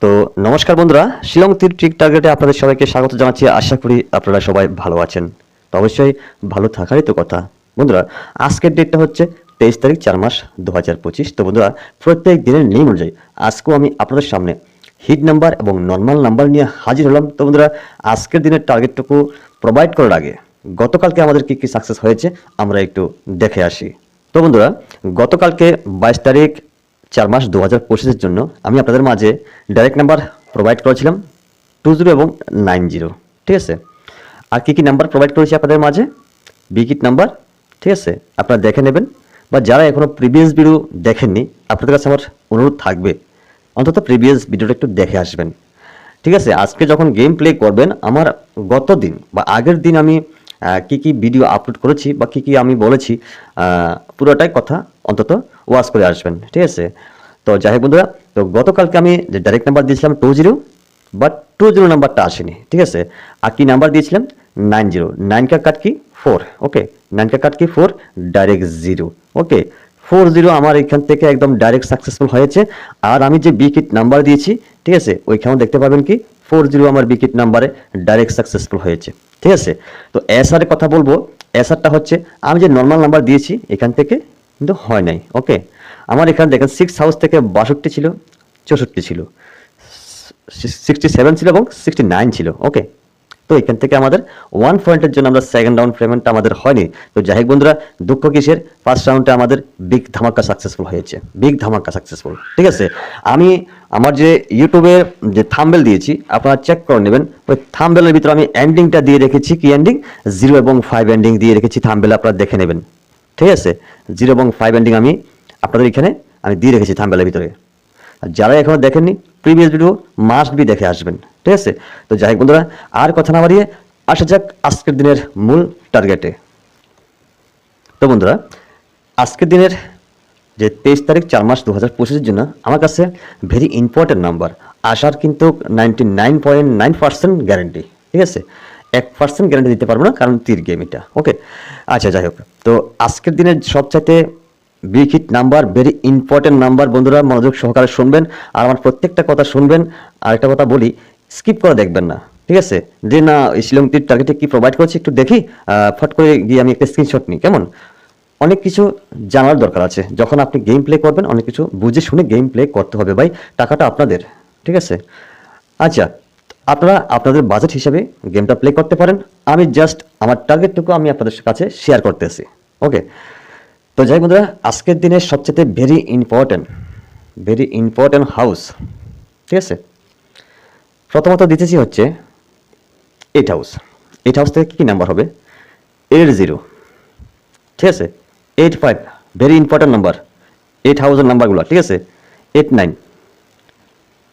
তো নমস্কার বন্ধুরা, শিলং তীর ট্রিক টার্গেটে আপনাদের সবাইকে স্বাগত জানাচ্ছি। আশা করি আপনারা সবাই ভালো আছেন। তো অবশ্যই ভালো থাকারই তো কথা। বন্ধুরা, আজকের ডেটটা হচ্ছে 23 তারিখ 4 মাস 2025। তো বন্ধুরা, প্রত্যেক দিনের নিয়ম অনুযায়ী আজকেও আমি আপনাদের সামনে হিট নাম্বার এবং নর্মাল নাম্বার নিয়ে হাজির হলাম। তো বন্ধুরা, আজকের দিনের টার্গেটটুকু প্রোভাইড করার আগে গতকালকে আমাদের কি কি সাকসেস হয়েছে আমরা একটু দেখে আসি। তো বন্ধুরা, গতকালকে 22 তারিখ 4 মাস 2025-এর জন্য আমি আপনাদের মাঝে ডাইরেক্ট নাম্বার প্রোভাইড করেছিলাম 20 এবং 90। ঠিক আছে, আর কি কি নাম্বার প্রোভাইড করেছি আপনাদের মাঝে? বিকিট নাম্বার। ঠিক আছে, আপনারা দেখে নেবেন, বা যারা এখনও প্রিভিয়াস ভিডিও দেখেননি আপনাদের কাছে আমার অনুরোধ থাকবে অন্তত প্রিভিয়াস ভিডিওটা একটু দেখে আসবেন। ঠিক আছে, আজকে যখন গেম প্লে করবেন আমার গত দিন বা আগের দিন আমি কি কি ভিডিও আপলোড করেছি বা কি কি আমি বলেছি পুরোটাই কথা অন্তত ওয়াচ করে আসবেন। ঠিক আছে, তো যাই হোক বন্ধুরা, তো গতকালকে আমি যে ডাইরেক্ট নাম্বার দিয়েছিলাম 20, বাট 20 নাম্বারটা আসেনি। ঠিক আছে, আর কি নাম্বার দিয়েছিলাম 90। 9 কা কাট কি 4। ওকে, 9 কা কাট কি 4, ডাইরেক্ট 0। ওকে, 40 আমার এখান থেকে একদম ডাইরেক্ট সাকসেসফুল হয়েছে। আর আমি যে বিকিট নাম্বার দিয়েছি, ঠিক আছে, ওইখানে দেখতে পাবেন কি 40 আমার বিকিট নাম্বারে ডাইরেক্ট সাকসেসফুল হয়েছে। ঠিক আছে, তো এসআর এর কথা বলবো। এসআরটা হচ্ছে আমি যে নর্মাল নাম্বার দিয়েছি এখান থেকে কিন্তু হয় নাই। ওকে, আমার এখানে দেখেন 6 হাউস থেকে 62 ছিল, 64 ছিল, 67 ছিল এবং 69 ছিল। ওকে, তো এখান থেকে আমাদের 1 পয়েন্টের জন্য আমরা সেকেন্ড রাউন্ড পেমেন্টটা আমাদের হয়নি। তো যাই হোক বন্ধুরা, দুঃখ কিসের, ফার্স্ট রাউন্ডে আমাদের বিগ ধামাকা সাকসেসফুল হয়েছে, বিগ ধামাকা সাকসেসফুল। ঠিক আছে, আমি আমার যে ইউটিউবে যে থাম্বনেল দিয়েছি আপনারা চেক করে নেবেন, ওই থাম্বনেলের ভিতরে আমি এন্ডিংটা দিয়ে রেখেছি। কি এন্ডিং? 0 এবং 5 এন্ডিং দিয়ে রেখেছি থাম্বনেলে, আপনারা দেখে নেবেন। ঠিক আছে, 0 এবং 5 এন্ডিং আমি আপনাদের এখানে আমি দিয়ে রেখেছি থাম্বনেলের ভিতরে। আর যারা এখনো দেখেননি প্রিভিয়াস ভিডিও মাস্ট বি দেখে আসবেন। ঠিক আছে, তো যাই হোক বন্ধুরা, আর কথা না বাড়িয়ে আসা যাক আজকের দিনের মূল টার্গেটে। তো বন্ধুরা, আজকের দিনের যে 23 তারিখ 4 মাস 2025-এর জন্য আমার কাছে ভেরি ইম্পর্টেন্ট নাম্বার আসার কিন্তু 99.9% গ্যারেন্টি। ঠিক আছে, 1% গ্যারেন্টি দিতে পারবো না, কারণ তীর গেম এটা। ওকে, আচ্ছা যাই হোক, তো আজকের দিনের সবচাইতে big hit number, very important number. বন্ধুরা মনোযোগ সহকারে শুনবেন আর আমার প্রত্যেকটা কথা শুনবেন। আর একটা কথা বলি, স্কিপ করে দেখবেন না। ঠিক আছে, যে না এই শিলং তীর টার্গেটে কি প্রোভাইড করছি একটু দেখি, ফট করে গিয়ে আমি একটা স্ক্রিনশট নিই, কেমন? অনেক কিছু জানার দরকার আছে। যখন আপনি গেম প্লে করবেন অনেক কিছু বুঝে শুনে গেম প্লে করতে হবে ভাই, টাকাটা আপনাদের। ঠিক আছে, আচ্ছা, আপনারা আপনাদের বাজেট হিসাবে গেমটা প্লে করতে পারেন। আমি জাস্ট আমার টার্গেটটুকু আমি আপনাদের কাছে শেয়ার করতেছি। ওকে, তো যাই বন্ধুরা, আজকের দিনের সবচেয়ে ভেরি ইম্পর্টেন্ট হাউস। ঠিক আছে, প্রথমত দিতেছি হচ্ছে 8 হাউস। 8 হাউস থেকে কী নাম্বার হবে? 80। ঠিক আছে, 85 ভেরি ইম্পর্টেন্ট নাম্বার, 8 হাউসের নাম্বারগুলো। ঠিক আছে, 89।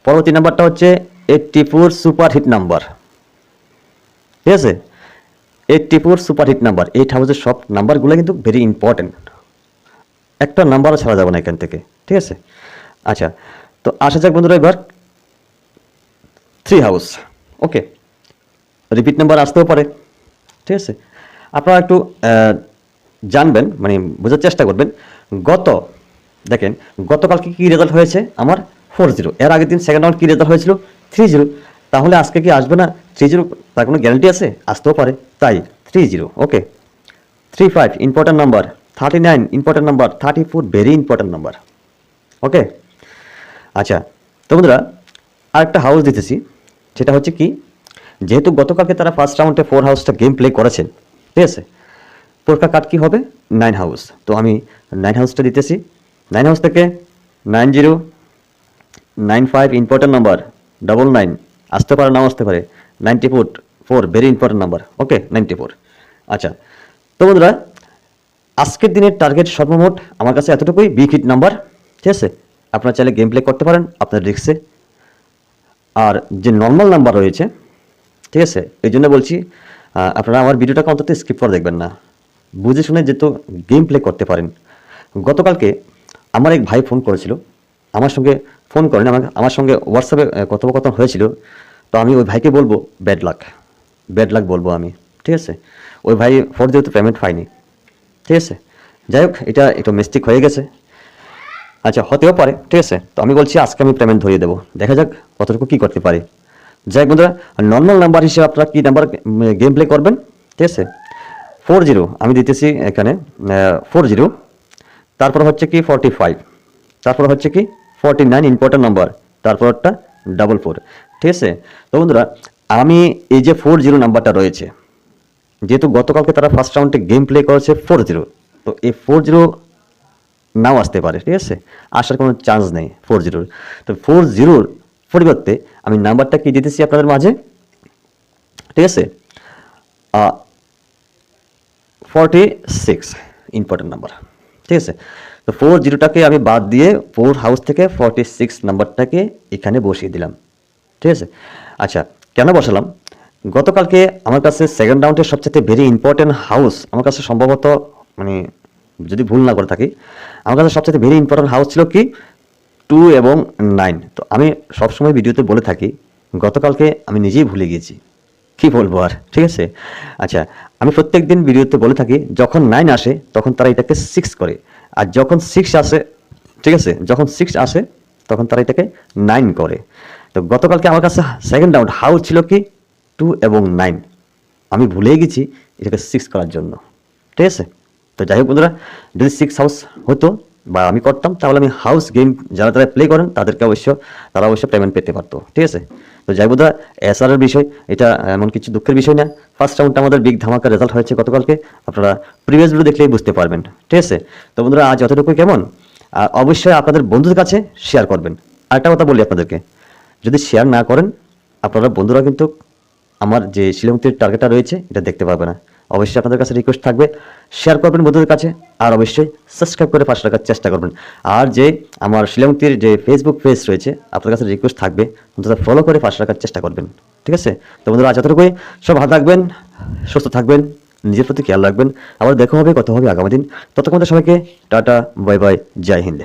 পরবর্তী নাম্বারটা হচ্ছে 84 সুপার হিট নাম্বার। ঠিক আছে, 84 সুপার হিট নাম্বার। 8 হাউসের সব নাম্বারগুলো কিন্তু ভেরি ইম্পর্টেন্ট, একটা নাম্বারও ছাড়া যাবে না এখান থেকে। ঠিক আছে, আচ্ছা, তো আসা যাক বন্ধুরা এবার 3 হাউস। ওকে, রিপিট নাম্বার আসতেও পারে। ঠিক আছে, আপনারা একটু জানবেন, মানে বোঝার চেষ্টা করবেন। দেখেন গতকালকে কি রেজাল্ট হয়েছে আমার 40, এর আগের দিন সেকেন্ড রাউন্ড কি রেজাল্ট হয়েছিল 30। তাহলে আজকে কি আসবে না 30? তার কোনো গ্যারান্টি আছে? আসতেও পারে, তাই 30। Okay, 35 important number, 39 important number, 34 very important number. Okay, আচ্ছা, তো বন্ধুরা আরেকটা হাউস দিতেছি, সেটা হচ্ছে কি, যেহেতু গতকালকে তারা ফার্স্ট রাউন্ডে 4 হাউসটা গেম প্লে করেছেন। ঠিক আছে, 4 কা কাট কি হবে 9 হাউস। তো আমি 9 হাউসটা দিতেছি। 9 হাউস থেকে 90, 95 ইম্পর্টেন্ট নাম্বার, 99 আসতে পারে নাও আসতে পারে, 94 ভেরি ইম্পর্টেন্ট নাম্বার। ওকে, 94। আচ্ছা, তো বন্ধুরা আজকের দিনের টার্গেট সর্বমোট আমার কাছে এতটুকুই, বিগ হিট নাম্বার। ঠিক আছে, আপনারা চাইলে গেম প্লে করতে পারেন আপনার রিস্কে। আর যে নর্মাল নাম্বার রয়েছে, ঠিক আছে, এই জন্য বলছি আপনারা আমার ভিডিওটাকে অন্তত স্কিপ করে দেখবেন না, বুঝে শুনে যেহেতু গেম প্লে করতে পারেন। গতকালকে আমার এক ভাই ফোন করেছিল, আমার সঙ্গে ফোন করেন, আমার সঙ্গে হোয়াটসঅ্যাপে কথোপকথন হয়েছিল। তো আমি ওই ভাইকে বলবো ব্যাড লাক বলবো আমি। ঠিক আছে, ওই ভাই যেহেতু পেমেন্ট পাইনি। ঠিক আছে, যাই হোক, এটা একটু মিস্টেক হয়ে গেছে। আচ্ছা, হতেও পারে, ঠিক আছে। তো আমি বলছি আজকে আমি পেমেন্ট ধরিয়ে দেবো, দেখা যাক কতটুকু কি করতে পারি। যাই হোক বন্ধুরা, নর্মাল নাম্বার হিসেবে আপনারা কি নাম্বার গেম প্লে করবেন, ঠিক আছে। 40 আমি দিতেছি এখানে, 40, তারপর হচ্ছে কি 45, তারপর হচ্ছে কি 49 ইম্পর্টেন্ট নাম্বার, তারপরটা 44, ঠিক আছে। তো বন্ধুরা, আমি এই যে 40 নাম্বারটা রয়েছে, যেহেতু গতকালকে তারা ফার্স্ট রাউন্ডে গেম প্লে করেছে 40, তো এই 40 নাও আসতে পারে, ঠিক আছে, আসার কোনো চান্স নেই 40। তো 40 পরিবর্তে আমি নাম্বারটা কি দিতেছি আপনাদের মাঝে, ঠিক আছে, 46 ইম্পর্টেন্ট নাম্বার, ঠিক আছে। তো 40টাকে আমি বাদ দিয়ে 4 হাউস থেকে 46 নাম্বারটাকে এখানে বসিয়ে দিলাম, ঠিক আছে। আচ্ছা, কেন বসালাম, গতকালকে আমার কাছে সেকেন্ড রাউন্ডের সবচেয়ে ভেরি ইম্পর্টেন্ট হাউস, আমার কাছে সম্ভবত, মানে যদি ভুল না করে থাকি, আমার কাছে সবচেয়ে ভেরি ইম্পর্টেন্ট হাউস ছিল কি 2 এবং 9। তো আমি সবসময় ভিডিওতে বলে থাকি, গতকালকে আমি নিজেই ভুলে গিয়েছি, কি বলবো আর, ঠিক আছে। আচ্ছা, আমি প্রত্যেকদিন ভিডিওতে বলে থাকি যখন 9 আসে তখন তারা এটাকে 6 করে, আর যখন 6 আসে, ঠিক আছে, যখন 6 আসে তখন তারা এটাকে 9 করে। তো গতকালকে আমার কাছে সেকেন্ড রাউন্ড হাউস ছিল কি 2 এবং 9, আমি ভুলেই গেছি এটাকে 6 করার জন্য, ঠিক আছে। তো যাই হোক বন্ধুরা, যদি 6 হাউস হতো বা আমি করতাম, তাহলে আমি হাউস গেম যারা তারা প্লে করেন তারা অবশ্য পেমেন্ট পেতে পারতো, ঠিক আছে। তো যাই বন্ধুরা, এসআর এর বিষয় এটা এমন কিছু দুঃখের বিষয় না। ফার্স্ট রাউন্ডটা আমাদের বিগ ধামাকা রেজাল্ট হয়েছে গতকালকে, আপনারা প্রিভিয়াস ভিডিও দেখলেই বুঝতে পারবেন, ঠিক আছে। তো বন্ধুরা, আজ যতটুকু কেমন, আর অবশ্যই আপনাদের বন্ধুদের কাছে শেয়ার করবেন। আরেকটা কথা বলি আপনাদেরকে, যদি শেয়ার না করেন আপনারা বন্ধুরা কিন্তু আমার যে শিলংটির টার্গেটটা রয়েছে এটা দেখতে পাবে না। অবশ্যই আপনাদের কাছে রিকোয়েস্ট থাকবে, শেয়ার করবেন বন্ধুদের কাছে, আর অবশ্যই সাবস্ক্রাইব করে পাশে রাখার চেষ্টা করবেন। আর যে আমার শিলংটির যে ফেসবুক পেজ রয়েছে, আপনার কাছে রিকোয়েস্ট থাকবে অন্তত ফলো করে পাশে রাখার চেষ্টা করবেন, ঠিক আছে। তো বন্ধুরা, আজ এতটুকুই, সব ভালো থাকবেন, সুস্থ থাকবেন, নিজের প্রতি খেয়াল রাখবেন। আবার দেখা হবে, কথা হবে আগামী দিন। ততক্ষণ সবাইকে টাটা, বাই বাই, জয় হিন্দ।